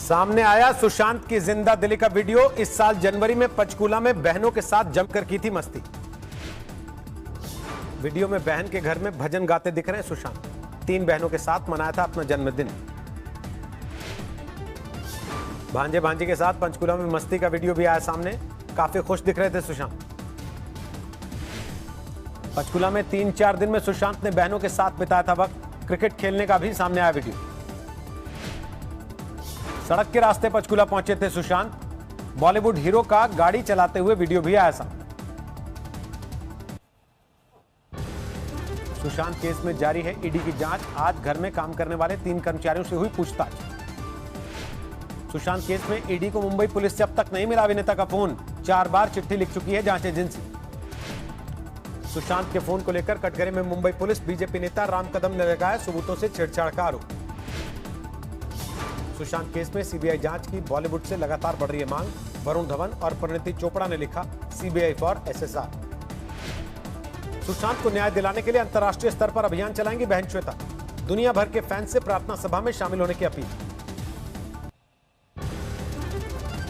सामने आया सुशांत की जिंदा दिली का वीडियो। इस साल जनवरी में पंचकूला में बहनों के साथ जमकर की थी मस्ती। वीडियो में बहन के घर में भजन गाते दिख रहे हैं सुशांत। 3 बहनों के साथ मनाया था अपना जन्मदिन। भांजे भांजी के साथ पंचकूला में मस्ती का वीडियो भी आया सामने। काफी खुश दिख रहे थे सुशांत। पंचकूला में 3-4 दिन में सुशांत ने बहनों के साथ बिताया था वक्त। क्रिकेट खेलने का भी सामने आया वीडियो। सड़क के रास्ते पंचकूला पहुंचे थे सुशांत। बॉलीवुड हीरो का गाड़ी चलाते हुए वीडियो भी आया सामने। सुशांत केस में जारी है ईडी की जांच। आज घर में काम करने वाले 3 कर्मचारियों से हुई पूछताछ। सुशांत केस में ईडी को मुंबई पुलिस से अब तक नहीं मिला अभिनेता का फोन। 4 बार चिट्ठी लिख चुकी है जांच एजेंसी। सुशांत के फोन को लेकर कटघरे में मुंबई पुलिस। बीजेपी नेता राम कदम ने लगाया सबूतों से छेड़छाड़ का आरोप। सुशांत केस में सीबीआई जांच की बॉलीवुड से लगातार बढ़ रही है मांग। वरुण धवन और परिणीति चोपड़ा ने लिखा सीबीआई फॉर एसएसआर। सुशांत को न्याय दिलाने के लिए अंतर्राष्ट्रीय स्तर पर अभियान चलाएंगी बहन श्वेता। दुनिया भर के फैंस से प्रार्थना सभा में शामिल होने की अपील।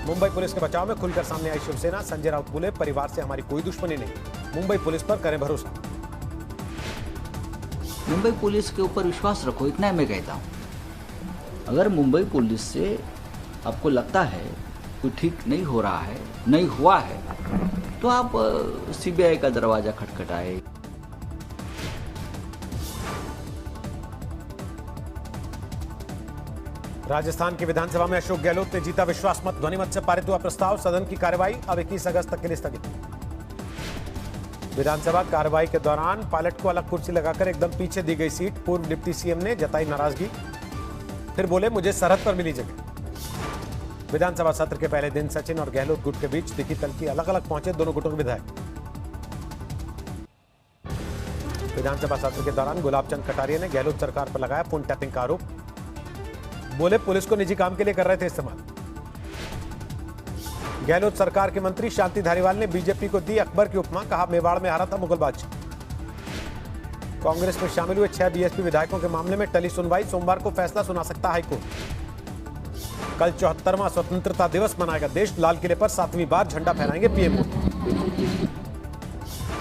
मुंबई पुलिस के बचाव में खुलकर सामने आई शिवसेना। संजय राउत बोले परिवार से हमारी कोई दुश्मनी नहीं। मुंबई पुलिस पर करें भरोसा। मुंबई पुलिस के ऊपर विश्वास रखो, इतना मैं कहता हूँ। अगर मुंबई पुलिस से आपको लगता है कोई ठीक नहीं हो रहा है, नहीं हुआ है, तो आप सीबीआई का दरवाजा खटखटाए। राजस्थान की विधानसभा में अशोक गहलोत ने जीता विश्वास मत। ध्वनिमत से पारित हुआ प्रस्ताव। सदन की कार्यवाही अब 21 अगस्त तक के लिए स्थगित। विधानसभा कार्यवाही के दौरान पायलट को अलग कुर्सी लगाकर एकदम पीछे दी गई सीट। पूर्व डिप्टी सीएम ने जताई नाराजगी। फिर बोले मुझे सरहद पर मिली जगह। विधानसभा सत्र के पहले दिन सचिन और गहलोत गुट के बीच दिखी तल्खी। अलग अलग पहुंचे दोनों गुटों के विधायक। विधानसभा सत्र के दौरान गुलाबचंद कटारिया ने गहलोत सरकार पर लगाया फोन टैपिंग का आरोप। बोले पुलिस को निजी काम के लिए कर रहे थे इस्तेमाल। गहलोत सरकार के मंत्री शांति धारीवाल ने बीजेपी को दी अकबर की उपमा। कहा मेवाड़ में हारा था मुगल बादशाह। कांग्रेस में शामिल हुए 6 बीएसपी विधायकों के मामले में टली सुनवाई। सोमवार को फैसला सुना सकता हाईकोर्ट। कल 74वां स्वतंत्रता दिवस मनाएगा देश। लाल किले पर 7वीं बार झंडा फहराएंगे पीएम।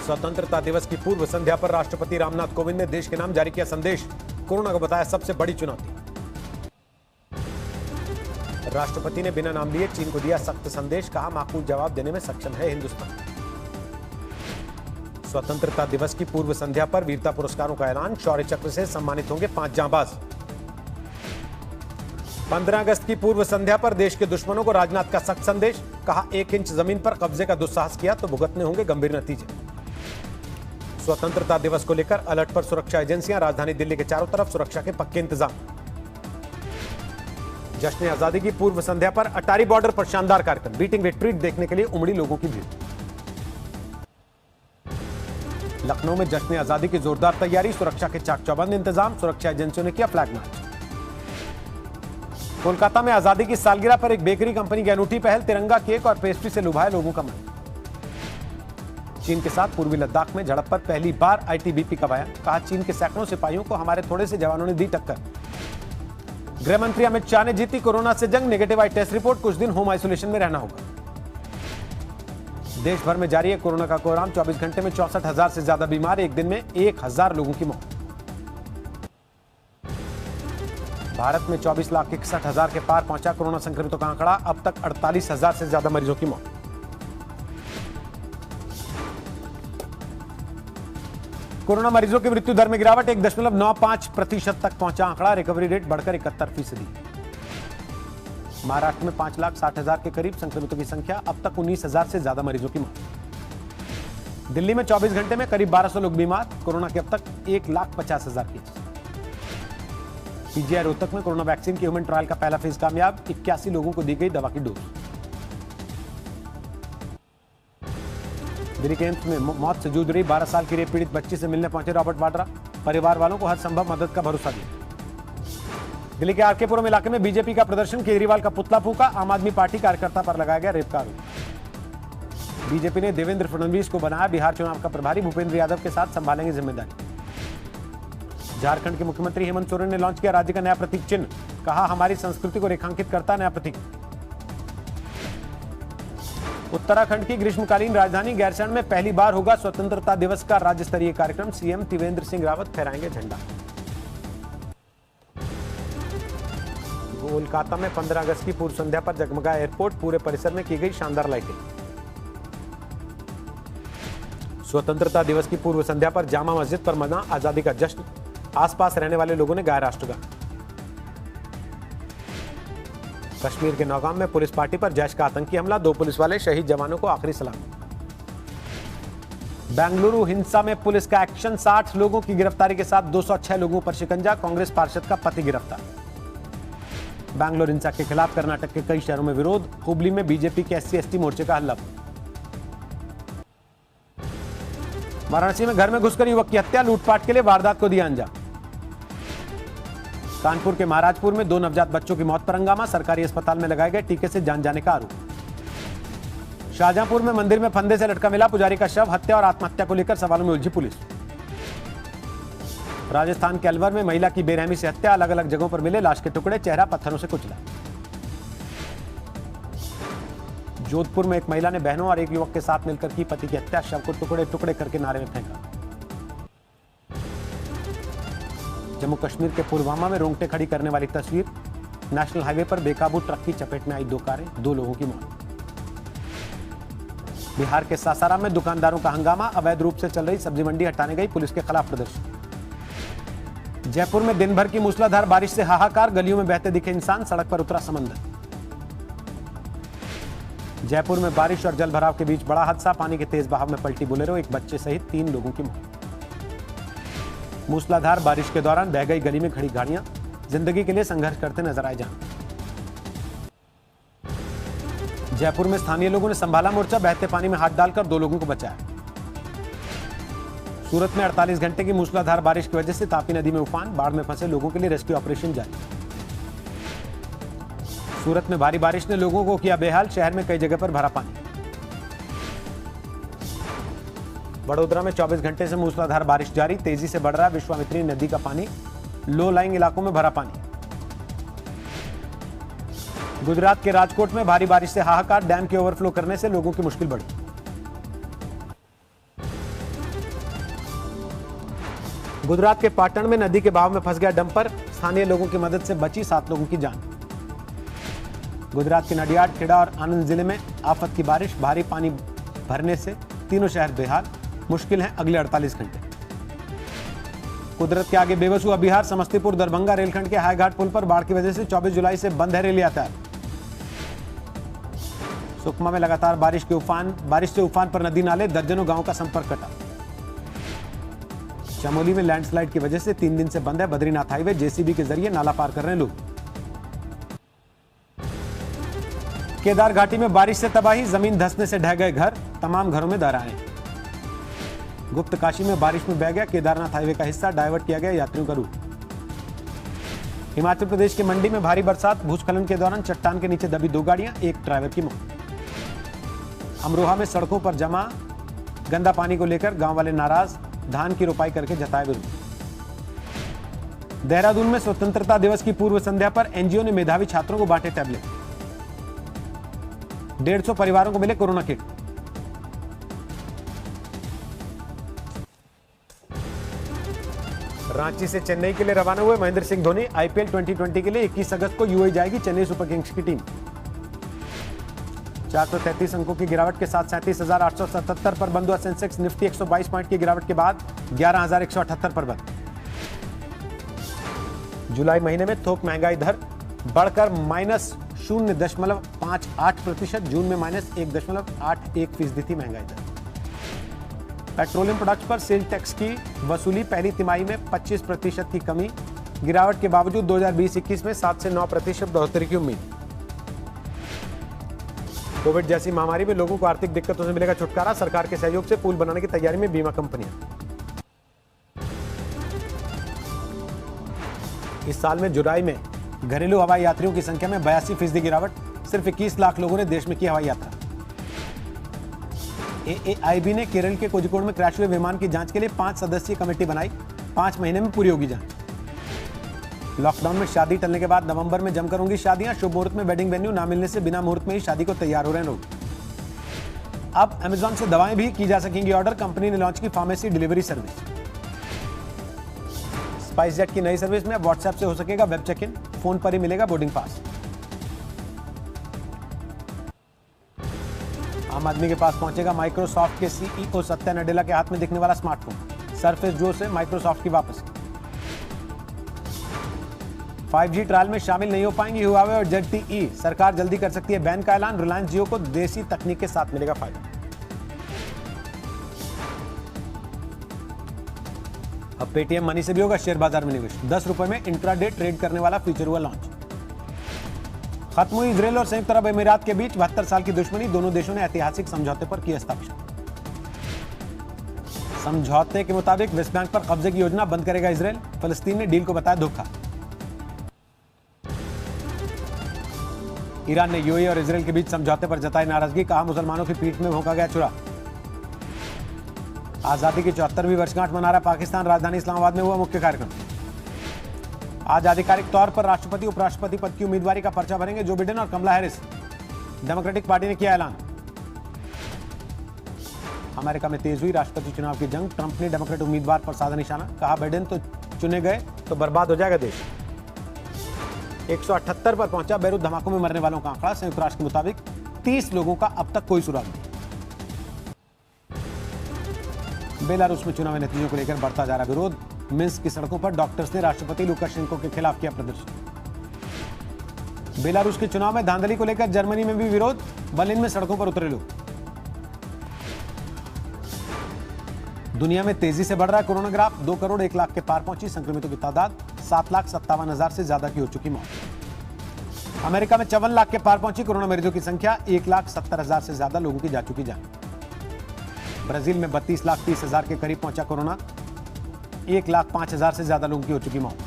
स्वतंत्रता दिवस की पूर्व संध्या पर राष्ट्रपति रामनाथ कोविंद ने देश के नाम जारी किया संदेश। कोरोना को बताया सबसे बड़ी चुनौती। राष्ट्रपति ने बिना नाम लिए चीन को दिया सख्त संदेश। कहा माकूल जवाब देने में सक्षम है हिंदुस्तान। स्वतंत्रता दिवस की पूर्व संध्या पर वीरता पुरस्कारों का ऐलान। शौर्य चक्र से सम्मानित होंगे 5 जांबाज। 15 अगस्त की पूर्व संध्या पर देश के दुश्मनों को राजनाथ का सख्त संदेश। कहा 1 इंच जमीन पर कब्जे का दुस्साहस किया तो भुगतने होंगे गंभीर नतीजे। स्वतंत्रता दिवस को लेकर अलर्ट पर सुरक्षा एजेंसियां। राजधानी दिल्ली के चारों तरफ सुरक्षा के पक्के इंतजाम। जश्न आजादी की पूर्व संध्या पर अटारी बॉर्डर पर शानदार कार्यक्रम। बीटिंग रिट्रीट देखने के लिए उमड़ी लोगों की भीड़। लखनऊ में जश्न आजादी की जोरदार तैयारी। सुरक्षा के चाक चौबंद इंतजाम। सुरक्षा एजेंसियों ने किया फ्लैग मार्च। कोलकाता में आजादी की सालगिरह पर एक बेकरी कंपनी की अनूठी पहल। तिरंगा केक और पेस्ट्री से लुभाए लोगों का मन। चीन के साथ पूर्वी लद्दाख में झड़प पर पहली बार आईटीबीपी का बयान। कहा चीन के सैकड़ों सिपाहियों को हमारे थोड़े से जवानों ने दी टक्कर। गृह मंत्री अमित शाह ने जीती कोरोना से जंग। नेगेटिव आई टेस्ट रिपोर्ट। कुछ दिन होम आइसोलेशन में रहना होगा। देश भर में जारी है कोरोना का कोहराम। 24 घंटे में 64,000 से ज्यादा बीमार। एक दिन में 1,000 लोगों की मौत। भारत में 24,61,000 के पार पहुंचा कोरोना संक्रमितों का आंकड़ा। अब तक 48,000 से ज्यादा मरीजों की मौत। कोरोना मरीजों की मृत्यु दर में गिरावट। 1.95% तक पहुंचा आंकड़ा। रिकवरी रेट बढ़कर 71%। महाराष्ट्र में 5,60,000 के करीब संक्रमितों की संख्या। अब तक 19,000 से ज्यादा मरीजों की मौत। दिल्ली में 24 घंटे में करीब 1,200 लोग बीमार। कोरोना के अब तक 1,50,000 केस। पीजीआई रोहतक में कोरोना वैक्सीन के ह्यूमन ट्रायल का पहला फेज कामयाब। 81 लोगों को दी गई दवा की डोज। दिल्ली के एम्स में मौत से जूझ रही 12 साल की रेप पीड़ित बच्ची से मिलने पहुंचे रॉबर्ट वाड्रा। परिवार वालों को हर संभव मदद का भरोसा दिया। दिल्ली के आरकेपुरम इलाके में बीजेपी का प्रदर्शन। केजरीवाल का पुतला फूंका। आम आदमी पार्टी कार्यकर्ता पर लगाया गया रेप का आरोप। बीजेपी ने देवेंद्र फडणवीस को बनाया बिहार चुनाव का प्रभारी। भूपेंद्र यादव के साथ संभालेंगे जिम्मेदारी। झारखंड के मुख्यमंत्री हेमंत सोरेन ने लॉन्च किया राज्य का नया प्रतीक चिन्ह। कहा हमारी संस्कृति को रेखांकित करता नया प्रतीक। उत्तराखंड की ग्रीष्मकालीन राजधानी गैरसैंण में पहली बार होगा स्वतंत्रता दिवस का राज्य स्तरीय कार्यक्रम। सीएम त्रिवेंद्र सिंह रावत फहराएंगे झंडा। कोलकाता में 15 अगस्त की पूर्व संध्या पर जगमगाया एयरपोर्ट, पूरे परिसर में की गई शानदार लाइटिंग। स्वतंत्रता दिवस की पूर्व संध्या पर जामा मस्जिद पर मना आजादी का जश्न, आसपास रहने वाले लोगों ने गाया राष्ट्रगान। कश्मीर के नौगाम में पुलिस पार्टी पर जैश का आतंकी हमला, 2 पुलिस वाले शहीद जवानों को आखिरी सलाम। बेंगलुरु हिंसा में पुलिस का एक्शन, 60 लोगों की गिरफ्तारी के साथ 206 लोगों पर शिकंजा, कांग्रेस पार्षद का पति गिरफ्तार। बैंगलोर हिंसा के खिलाफ कर्नाटक के कई शहरों में विरोध, हुबली में बीजेपी के SC/ST मोर्चे का हल्ला। वाराणसी में घर में घुसकर युवक की हत्या, लूटपाट के लिए वारदात को दिया अंजाम। कानपुर के महाराजपुर में 2 नवजात बच्चों की मौत पर हंगामा, सरकारी अस्पताल में लगाए गए टीके से जान जाने का आरोप। शाहजहांपुर में मंदिर में फंदे से लटका मिला पुजारी का शव, हत्या और आत्महत्या को लेकर सवालों में उलझी पुलिस। राजस्थान के अलवर में महिला की बेरहमी से हत्या, अलग अलग जगहों पर मिले लाश के टुकड़े, चेहरा पत्थरों से कुचला। जोधपुर में एक महिला ने बहनों और एक युवक के साथ मिलकर की पति की हत्या, शव को टुकड़े टुकड़े करके नाले में फेंका। जम्मू कश्मीर के पुलवामा में रोंगटे खड़ी करने वाली तस्वीर, नेशनल हाईवे पर बेकाबू ट्रक की चपेट में आई 2 कारें, 2 लोगों की मौत। बिहार के सासाराम में दुकानदारों का हंगामा, अवैध रूप से चल रही सब्जी मंडी हटाने गई पुलिस के खिलाफ प्रदर्शन। जयपुर में दिन भर की मूसलाधार बारिश से हाहाकार, गलियों में बहते दिखे इंसान, सड़क पर उतरा समंदर। जयपुर में बारिश और जलभराव के बीच बड़ा हादसा, पानी के तेज बहाव में पलटी बोलेरो, 1 बच्चे सहित 3 लोगों की मौत। मूसलाधार बारिश के दौरान बह गई गली में खड़ी गाड़ियां, जिंदगी के लिए संघर्ष करते नजर आए जान। जयपुर में स्थानीय लोगों ने संभाला मोर्चा, बहते पानी में हाथ डालकर 2 लोगों को बचाया। सूरत में 48 घंटे की मूसलाधार बारिश की वजह से तापी नदी में उफान, बाढ़ में फंसे लोगों के लिए रेस्क्यू ऑपरेशन जारी। सूरत में भारी बारिश ने लोगों को किया बेहाल, शहर में कई जगह पर भरा पानी। वडोदरा में 24 घंटे से मूसलाधार बारिश जारी, तेजी से बढ़ रहा विश्वामित्री नदी का पानी, लो लाइंग इलाकों में भरा पानी। गुजरात के राजकोट में भारी बारिश से हाहाकार, डैम के ओवरफ्लो करने से लोगों की मुश्किल बढ़ी। गुजरात के पाटण में नदी के बहाव में फंस गया डंपर, स्थानीय लोगों की मदद से बची 7 लोगों की जान। गुजरात के नडियाड, खेड़ा और आनंद जिले में आफत की बारिश, भारी पानी भरने से तीनों शहर बेहाल, मुश्किल है अगले 48 घंटे। कुदरत के आगे बेबस हुआ बिहार, समस्तीपुर दरभंगा रेलखंड के हाईघाट पुल पर बाढ़ की वजह से 24 जुलाई से बंद है रेल यातायात। सुकमा में लगातार बारिश से उफान पर नदी नाले, दर्जनों गांवों का संपर्क कटा। चमोली में लैंडस्लाइड की वजह से 3 दिन से बंद है बद्रीनाथ हाईवे, जेसीबी के जरिए नाला पार कर रहे हैं लोग। केदार घाटी में बारिश से तबाही, जमीन धंसने से ढह गए घर, तमाम घरों में दरारें। गुप्त काशी में बारिश में बह गया केदारनाथ हाईवे का हिस्सा, डायवर्ट किया गया यात्रियों का रूट। हिमाचल प्रदेश के मंडी में भारी बरसात, भूस्खलन के दौरान चट्टान के नीचे दबी 2 गाड़ियां, 1 ड्राइवर की मौत। अमरोहा में सड़कों पर जमा गंदा पानी को लेकर गांव वाले नाराज, धान की रोपाई करके जताए विरोध। देहरादून में स्वतंत्रता दिवस की पूर्व संध्या पर एनजीओ ने मेधावी छात्रों को बांटे टैबलेट, 150 परिवारों को मिले कोरोना किट। रांची से चेन्नई के लिए रवाना हुए महेंद्र सिंह धोनी, आईपीएल 2020 के लिए 21 अगस्त को यूएई जाएगी चेन्नई सुपर किंग्स की टीम। 433 अंकों की गिरावट के साथ 37,877 पर बंद हुआ सेंसेक्स, निफ्टी 122 पॉइंट की गिरावट के बाद 11,178 पर बंद। जुलाई महीने में थोक महंगाई दर बढ़कर -0.58%, जून में -1.81% थी महंगाई दर। पेट्रोलियम प्रोडक्ट्स पर सेल टैक्स की वसूली पहली तिमाही में 25% की कमी, गिरावट के बावजूद 2020-21 में 7 से 9% बढ़ोतरी की उम्मीद। कोविड जैसी महामारी में लोगों को आर्थिक दिक्कतों से मिलेगा छुटकारा, सरकार के सहयोग से पुल बनाने की तैयारी में बीमा कंपनियां। इस साल में जुलाई में घरेलू हवाई यात्रियों की संख्या में 82% गिरावट, सिर्फ 21 लाख लोगों ने देश में की हवाई यात्रा। एएआईबी ने केरल के कोझिकोड में क्रैश हुए विमान की जांच के लिए 5 सदस्यीय कमेटी बनाई, 5 महीने में पूरी होगी जांच। लॉकडाउन में शादी टलने के बाद नवंबर में जमकर होंगी शादियां। शुभ मुहूर्त में वेडिंग वेन्यू ना मिलने से बिना मुहूर्त में ही शादी को तैयार हो रहे हैं लोग। अब अमेजॉन से दवाएं भी की जा सकेंगी ऑर्डर। कंपनी ने लॉन्च की फार्मेसी डिलीवरी सर्विस। स्पाइसजेट की नई सर्विस में अब व्हाट्सएप से हो सकेगा वेब चेक इन, फोन पर ही मिलेगा बोर्डिंग पास। आम आदमी के पास पहुंचेगा माइक्रोसॉफ्ट के सीईओ सत्या नडेला के हाथ में दिखने वाला स्मार्टफोन। सरफेस जो से माइक्रोसॉफ्ट की वापसी। 5G ट्रायल में शामिल नहीं हो पाएंगी हुआवे और ZTE। सरकार जल्दी कर सकती है बैन का ऐलान। रिलायंस जियो को देसी तकनीक के साथ मिलेगा फायदा। अब पेटीएम मनी से भी होगा शेयर बाजार में निवेश। 10 रुपए में इंट्राडे ट्रेड करने वाला फीचर हुआ लॉन्च। खत्म हुई इजरायल और संयुक्त अरब अमीरात के बीच 72 साल की दुश्मनी। दोनों देशों ने ऐतिहासिक समझौते पर किया हस्ताक्षर। समझौते के मुताबिक वेस्ट बैंक पर कब्जे की योजना बंद करेगा इजरायल। फलस्तीन ने डील को बताया धोखा। ईरान ने यूएई और इजरायल के बीच समझौते पर जताई नाराजगी। कहा मुसलमानों की पीठ में भोंका गया छुरा। आजादी की 74वीं वर्षगांठ मना रहा पाकिस्तान। राजधानी इस्लामाबाद में हुआ मुख्य कार्यक्रम। आज आधिकारिक तौर पर राष्ट्रपति उपराष्ट्रपति पद की उम्मीदवारी का पर्चा भरेंगे जो बिडेन और कमला हैरिस। डेमोक्रेटिक पार्टी ने किया ऐलान। अमेरिका में तेज हुई राष्ट्रपति चुनाव की जंग। ट्रंप ने डेमोक्रेट उम्मीदवार पर साधा निशाना। कहा बिडेन तो चुने गए तो बर्बाद हो जाएगा देश। 178 पर पहुंचा बेरूत धमाकों में मरने वालों का आंकड़ा। संयुक्त राष्ट्र के मुताबिक 30 लोगों का अब तक कोई सुराग नहीं। बेलारूस में चुनावी नतीजों को लेकर बढ़ता जा रहा विरोध। मिन्स्क की सड़कों पर डॉक्टर्स ने राष्ट्रपति लुकाशेंको के खिलाफ किया प्रदर्शन। बेलारूस के चुनाव में धांधली को लेकर जर्मनी में भी विरोध। बर्लिन में सड़कों पर उतरे लोग। दुनिया में तेजी से बढ़ रहा है कोरोना ग्राफ। 2 करोड़ 1 लाख के पार पहुंची संक्रमितों की तादाद। 7,57,000 से ज्यादा की हो चुकी मौत। अमेरिका में 54 लाख के पार पहुंची कोरोना मरीजों की संख्या। 1,70,000 से ज्यादा लोगों की जा चुकी जान। ब्राजील में 32,30,000 के करीब पहुंचा कोरोना। 1,05,000 से ज्यादा लोगों की हो चुकी मौत।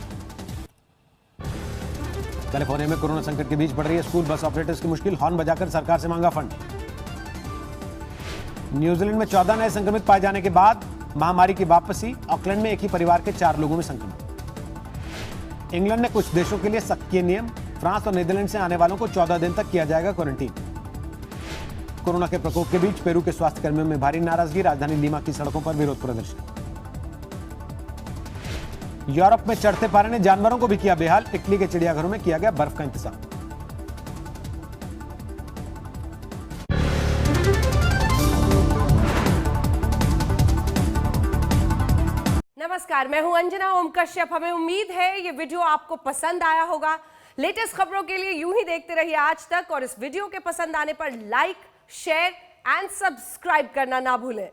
कैलिफोर्निया में कोरोना संकट के बीच बढ़ रही है स्कूल बस ऑपरेटर्स की मुश्किल। हॉर्न बजाकर सरकार से मांगा फंड। न्यूजीलैंड में 14 नए संक्रमित पाए जाने के बाद महामारी की वापसी। ऑकलैंड में एक ही परिवार के 4 लोगों में संक्रमण। इंग्लैंड ने कुछ देशों के लिए सख्त किए नियम। फ्रांस और नीदरलैंड से आने वालों को 14 दिन तक किया जाएगा क्वारंटीन। कोरोना के प्रकोप के बीच पेरू के स्वास्थ्य कर्मियों में भारी नाराजगी। राजधानी लीमा की सड़कों पर विरोध प्रदर्शन। यूरोप में चढ़ते पारे ने जानवरों को भी किया बेहाल। इटली के चिड़ियाघरों में किया गया बर्फ का इंतजाम। नमस्कार, मैं हूं अंजना ओम कश्यप। हमें उम्मीद है ये वीडियो आपको पसंद आया होगा। लेटेस्ट खबरों के लिए यूं ही देखते रहिए आज तक और इस वीडियो के पसंद आने पर लाइक, शेयर एंड सब्सक्राइब करना ना भूलें।